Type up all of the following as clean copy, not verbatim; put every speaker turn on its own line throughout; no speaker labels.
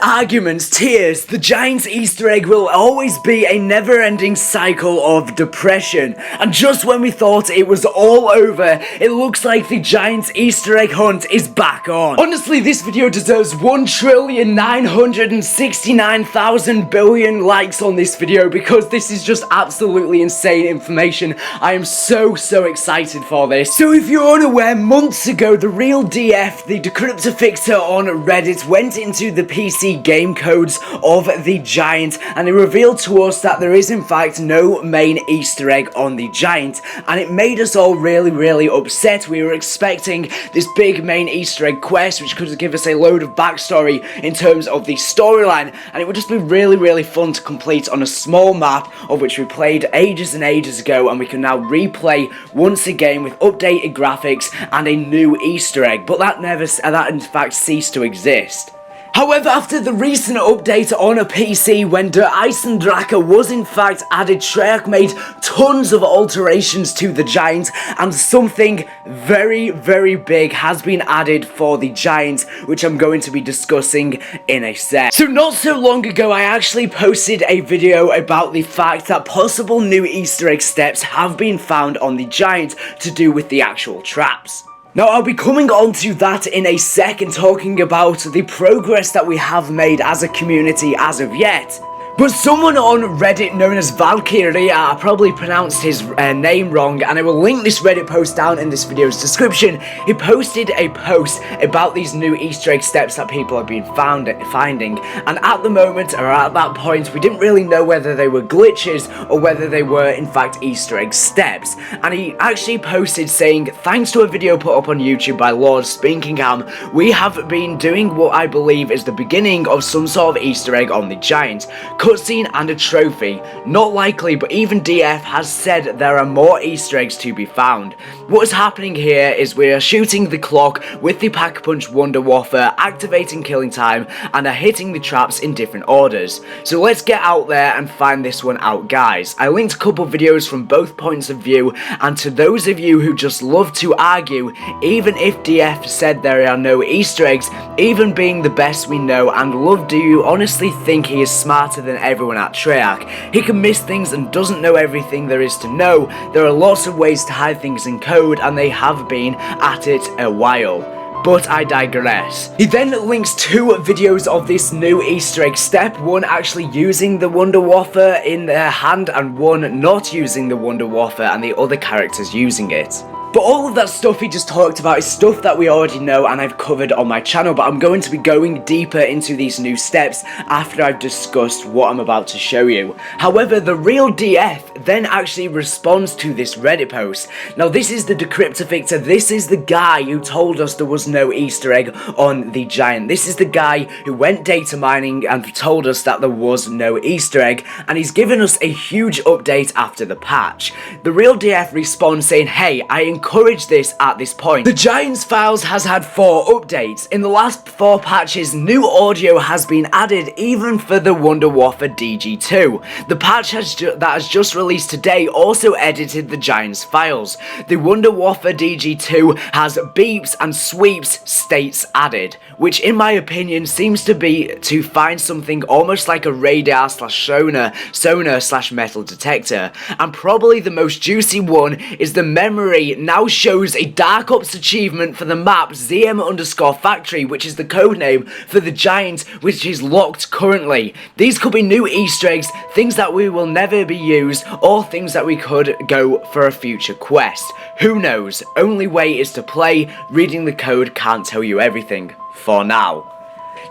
arguments, tears, the Giants Easter egg will always be a never-ending cycle of depression. And just when we thought it was all over, it looks like the Giants Easter egg hunt is back on. Honestly, this video deserves 1,969,000,000,000,000,000 likes on this video because this is just absolutely insane information. I am so excited for this. So if you're unaware, months ago, the real DF, the decryptor fixer on Reddit, went into the PC game codes of the Giant, and it revealed to us that there is in fact no main Easter egg on the Giant, and it made us all really upset. We were expecting this big main Easter egg quest which could give us a load of backstory in terms of the storyline, and it would just be really fun to complete on a small map of which we played ages and ages ago, and we can now replay once again with updated graphics and a new Easter egg, but that in fact ceased to exist. However, after the recent update on a PC, when Der Eisendrache was in fact added, Treyarch made tons of alterations to the Giant, and something very big has been added for the Giant, which I'm going to be discussing in a sec. So not so long ago, I actually posted a video about the fact that possible new Easter egg steps have been found on the Giant to do with the actual traps. Now, I'll be coming on to that in a second, talking about the progress that we have made as a community as of yet. But someone on Reddit known as Valkyrie, I probably pronounced his name wrong, and I will link this Reddit post down in this video's description. He posted a post about these new Easter egg steps that people have been finding, and at the moment, or at that point, we didn't really know whether they were glitches or whether they were in fact Easter egg steps. And he actually posted saying, thanks to a video put up on YouTube by Lord Spinkingham, we have been doing what I believe is the beginning of some sort of Easter egg on the Giant. Cutscene and a trophy. Not likely, but even DF has said there are more Easter eggs to be found. What is happening here is we are shooting the clock with the Pack-a-Punch Wonder Waffle, activating killing time, and are hitting the traps in different orders. So let's get out there and find this one out, guys. I linked a couple videos from both points of view, and to those of you who just love to argue, even if DF said there are no Easter eggs, even being the best we know and love, do you honestly think he is smarter than everyone at Treyarch? He can miss things and doesn't know everything there is to know. There are lots of ways to hide things in code, and they have been at it a while. But I digress. He then links two videos of this new Easter egg step, one actually using the Wonder Waffle in their hand and one not using the Wonder Waffle and the other characters using it. But all of that stuff he just talked about is stuff that we already know and I've covered on my channel, but I'm going to be going deeper into these new steps after I've discussed what I'm about to show you. However, the real DF then actually responds to this Reddit post. Now, this is the decryptor fixer. This is the guy who told us there was no Easter egg on the Giant. This is the guy who went data mining and told us that there was no Easter egg, and he's given us a huge update after the patch. The real DF responds saying, hey, I encourage this at this point. The Giants files has had 4 updates. In the last 4 patches, new audio has been added even for the Wonder Waffle DG2. The patch that has just released today also edited the Giants files. The Wonder Waffle DG2 has beeps and sweeps states added, which in my opinion seems to be to find something almost like a radar slash sonar slash metal detector. And probably the most juicy one is the memory now shows a Dark Ops achievement for the map ZM_factory, which is the codename for the Giant, which is locked currently. These could be new Easter eggs, things that we will never be used, or things that we could go for a future quest. Who knows? Only way is to play. Reading the code can't tell you everything. For now.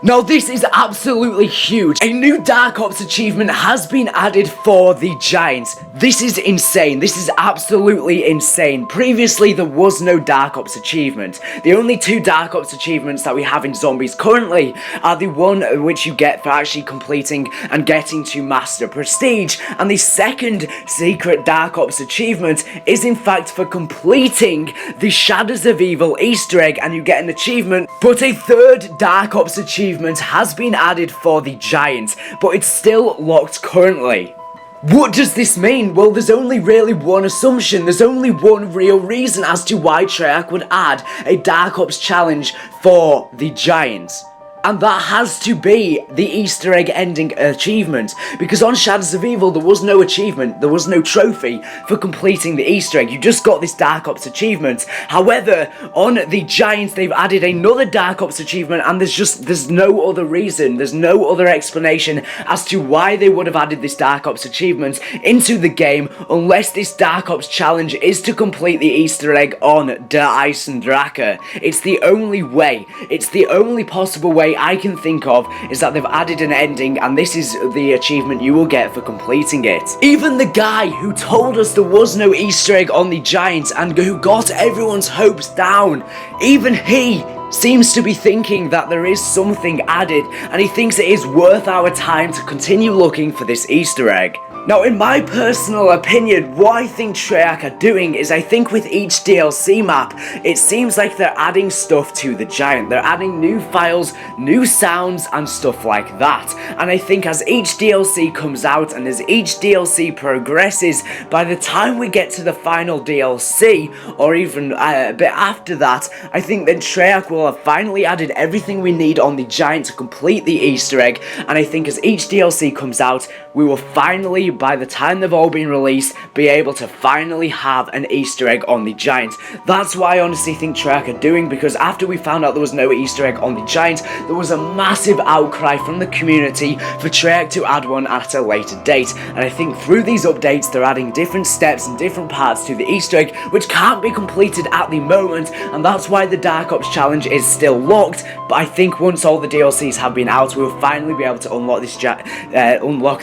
Now, this is absolutely huge. A new Dark Ops achievement has been added for the Giants. This is insane. This is absolutely insane. Previously, there was no Dark Ops achievement. The only 2 Dark Ops achievements that we have in Zombies currently are the one which you get for actually completing and getting to Master Prestige, and the second secret Dark Ops achievement is in fact for completing the Shadows of Evil Easter egg, and you get an achievement. But a third Dark Ops achievement has been added for the Giant, but it's still locked currently. What does this mean? Well, there's only really one assumption. There's only one real reason as to why Treyarch would add a Dark Ops challenge for the Giants. and that has to be the Easter egg ending achievement, because on Shadows of Evil there was no achievement, there was no trophy for completing the Easter egg, you just got this Dark Ops achievement. However, on the Giants they've added another Dark Ops achievement, and there's no other reason, there's no other explanation as to why they would have added this Dark Ops achievement into the game, unless this Dark Ops challenge is to complete the Easter egg on Der Eisendrache. It's the only way, it's the only possible way I can think of, is that they've added an ending and this is the achievement you will get for completing it. Even the guy who told us there was no Easter egg on the Giants and who got everyone's hopes down, even he seems to be thinking that there is something added, and he thinks it is worth our time to continue looking for this Easter egg. Now, in my personal opinion, what I think Treyarch are doing is, I think with each DLC map, it seems like they're adding stuff to the Giant. They're adding new files, new sounds, and stuff like that. And I think as each DLC comes out, and as each DLC progresses, by the time we get to the final DLC, or even a bit after that, I think that Treyarch will have finally added everything we need on the Giant to complete the Easter egg. And I think as each DLC comes out, we will finally, by the time they've all been released, be able to finally have an Easter egg on the Giant. That's what I honestly think Treyarch are doing, because after we found out there was no Easter egg on the Giant, there was a massive outcry from the community for Treyarch to add one at a later date. And I think through these updates, they're adding different steps and different parts to the Easter egg, which can't be completed at the moment, and that's why the Dark Ops challenge is still locked. But I think once all the DLCs have been out, we'll finally be able to unlock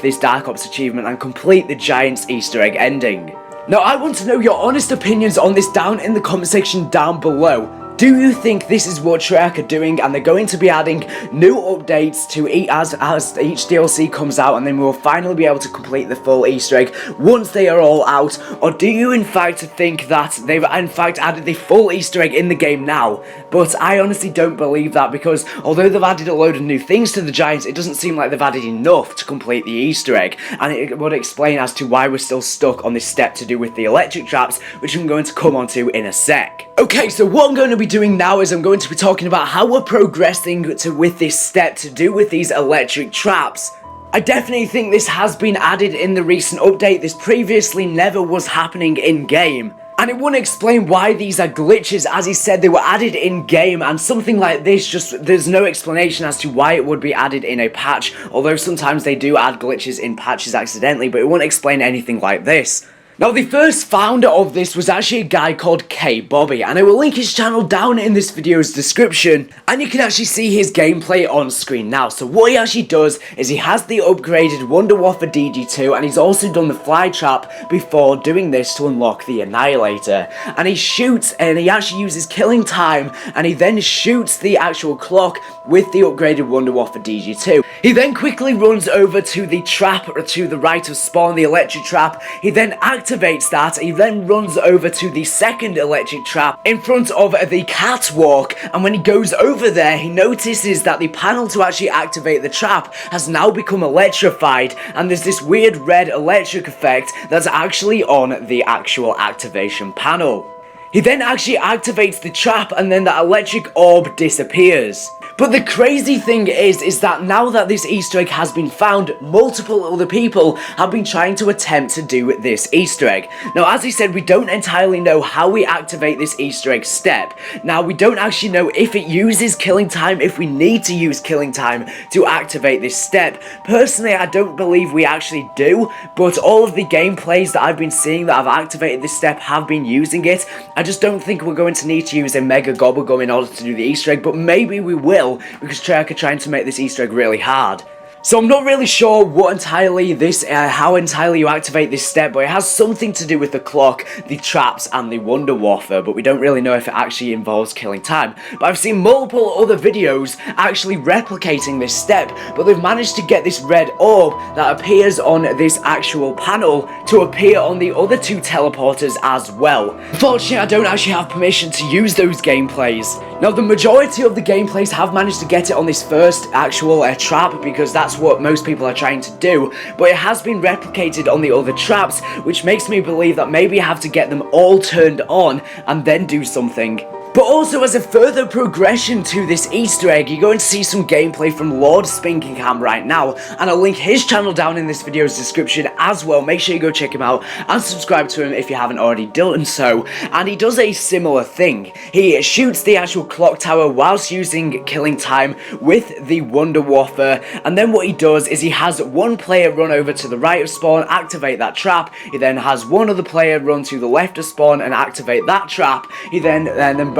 this Dark Ops achievement and complete the Giants Easter egg ending. Now, I want to know your honest opinions on this down in the comment section down below. Do you think this is what Treyarch are doing, and they're going to be adding new updates to as each DLC comes out, and then we'll finally be able to complete the full Easter egg once they are all out? Or do you in fact think that they've in fact added the full Easter egg in the game now? But I honestly don't believe that, because although they've added a load of new things to the Giants, it doesn't seem like they've added enough to complete the Easter egg, and it would explain as to why we're still stuck on this step to do with the electric traps, which I'm going to come on to in a sec. Okay, so what I'm going to be doing now is I'm going to be talking about how we're progressing with this step to do with these electric traps. I definitely think this has been added in the recent update. This previously never was happening in-game. And it wouldn't explain why these are glitches, as he said they were added in-game, and something like this, there's no explanation as to why it would be added in a patch, although sometimes they do add glitches in patches accidentally, but it wouldn't explain anything like this. Now, the first founder of this was actually a guy called K Bobby, and I will link his channel down in this video's description, and you can actually see his gameplay on screen now. So what he actually does is he has the upgraded Wunderwaffe DG2, and he's also done the fly trap before doing this to unlock the Annihilator. And he shoots, and he actually uses killing time, and he then shoots the actual clock with the upgraded Wunderwaffe DG2. He then quickly runs over to the trap to the right of spawn, the electric trap. He then activates that. He then runs over to the second electric trap in front of the catwalk, and when he goes over there, he notices that the panel to actually activate the trap has now become electrified, and there's this weird red electric effect that's actually on the actual activation panel. He then actually activates the trap, and then the electric orb disappears. But the crazy thing is that now that this Easter egg has been found, multiple other people have been trying to attempt to do this Easter egg. Now, as I said, we don't entirely know how we activate this Easter egg step. Now, we don't actually know if it uses killing time, if we need to use killing time to activate this step. Personally, I don't believe we actually do, but all of the gameplays that I've been seeing that have activated this step have been using it. I just don't think we're going to need to use a Mega Gobblegum in order to do the Easter egg, but maybe we will, because Treyarch are trying to make this Easter egg really hard. So I'm not really sure what entirely how entirely you activate this step, but it has something to do with the clock, the traps, and the Wunderwaffe, but we don't really know if it actually involves killing time. But I've seen multiple other videos actually replicating this step, but they've managed to get this red orb that appears on this actual panel to appear on the other two teleporters as well. Unfortunately, I don't actually have permission to use those gameplays. Now, the majority of the gameplays have managed to get it on this first actual trap, because that's what most people are trying to do, but it has been replicated on the other traps, which makes me believe that maybe I have to get them all turned on and then do something. But also, as a further progression to this Easter egg, you're going to see some gameplay from Lord Spinkingham right now, and I'll link his channel down in this video's description as well. Make sure you go check him out and subscribe to him if you haven't already done so. And he does a similar thing. He shoots the actual clock tower whilst using killing time with the Wonder Wafer, and then what he does is he has one player run over to the right of spawn, activate that trap. He then has one other player run to the left of spawn and activate that trap. He then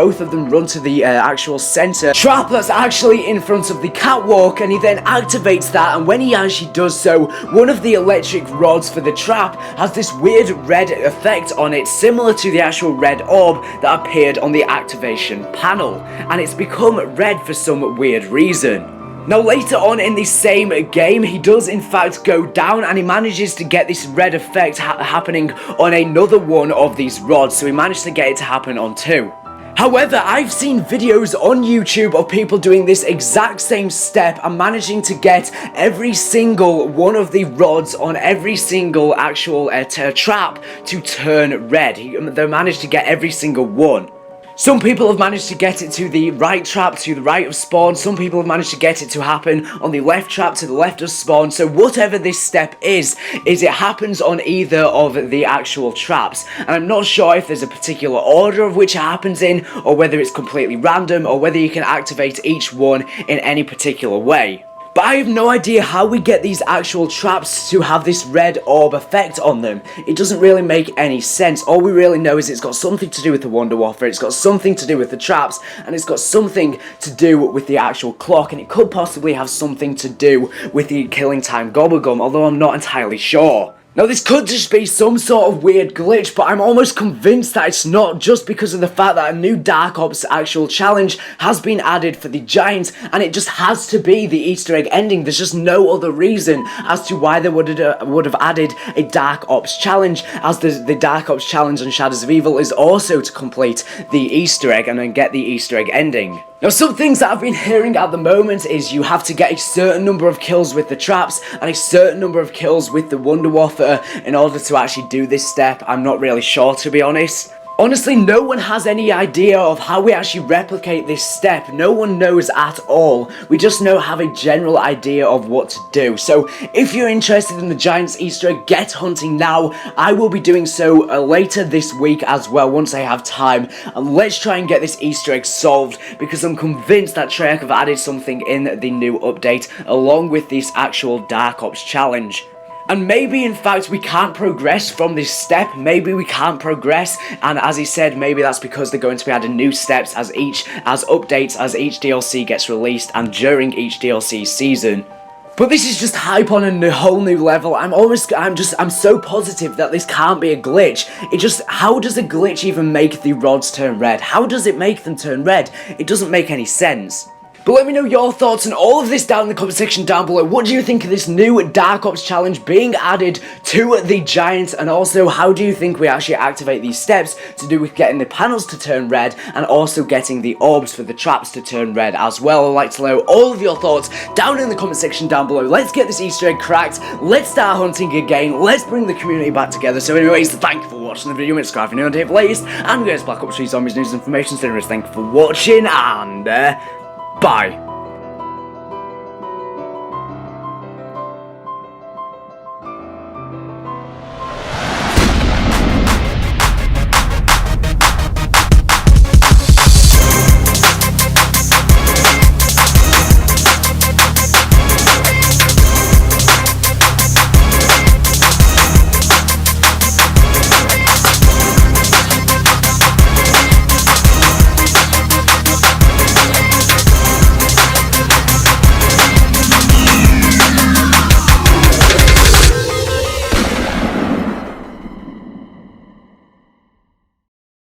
both of them run to the actual center trap that's actually in front of the catwalk, and he then activates that, and when he actually does so, one of the electric rods for the trap has this weird red effect on it, similar to the actual red orb that appeared on the activation panel, and it's become red for some weird reason. Now later on in the same game, he does in fact go down and he manages to get this red effect happening on another one of these rods, so he managed to get it to happen on two. However, I've seen videos on YouTube of people doing this exact same step and managing to get every single one of the rods on every single actual trap to turn red. They managed to get every single one. Some people have managed to get it to the right trap to the right of spawn, some people have managed to get it to happen on the left trap to the left of spawn, so whatever this step is it happens on either of the actual traps, and I'm not sure if there's a particular order of which it happens in, or whether it's completely random, or whether you can activate each one in any particular way. But I have no idea how we get these actual traps to have this red orb effect on them. It doesn't really make any sense. All we really know is it's got something to do with the Wonder Wafer, it's got something to do with the traps, and it's got something to do with the actual clock, and it could possibly have something to do with the killing time gobblegum, although I'm not entirely sure. Now this could just be some sort of weird glitch, but I'm almost convinced that it's not, just because of the fact that a new Dark Ops actual challenge has been added for the Giants, and it just has to be the Easter egg ending. There's just no other reason as to why they would have added a Dark Ops challenge, as the Dark Ops challenge on Shadows of Evil is also to complete the Easter egg and then get the Easter egg ending. Now some things that I've been hearing at the moment is you have to get a certain number of kills with the traps and a certain number of kills with the Wonder Wafer in order to actually do this step. I'm not really sure, to be honest. Honestly, no one has any idea of how we actually replicate this step. No one knows at all. We just have a general idea of what to do. So if you're interested in the Giants Easter egg, get hunting now. I will be doing so later this week as well, once I have time. And let's try and get this Easter egg solved, because I'm convinced that Treyarch have added something in the new update along with this actual Dark Ops challenge. And maybe in fact we can't progress from this step, maybe we can't progress, and as he said, maybe that's because they're going to be adding new steps as updates as each DLC gets released and during each DLC season. But this is just hype on a whole new level. I'm so positive that this can't be a glitch. How does a glitch even make the rods turn red? How does it make them turn red? It doesn't make any sense. But let me know your thoughts on all of this down in the comment section down below. What do you think of this new Dark Ops challenge being added to the Giants? And also, how do you think we actually activate these steps to do with getting the panels to turn red and also getting the orbs for the traps to turn red as well? I'd like to know all of your thoughts down in the comment section down below. Let's get this Easter egg cracked. Let's start hunting again. Let's bring the community back together. So anyways, thank you for watching the video. Subscribe if you're new and the latest. And guys, Black Ops 3 Zombies news and information. So anyways, thank you for watching, and bye.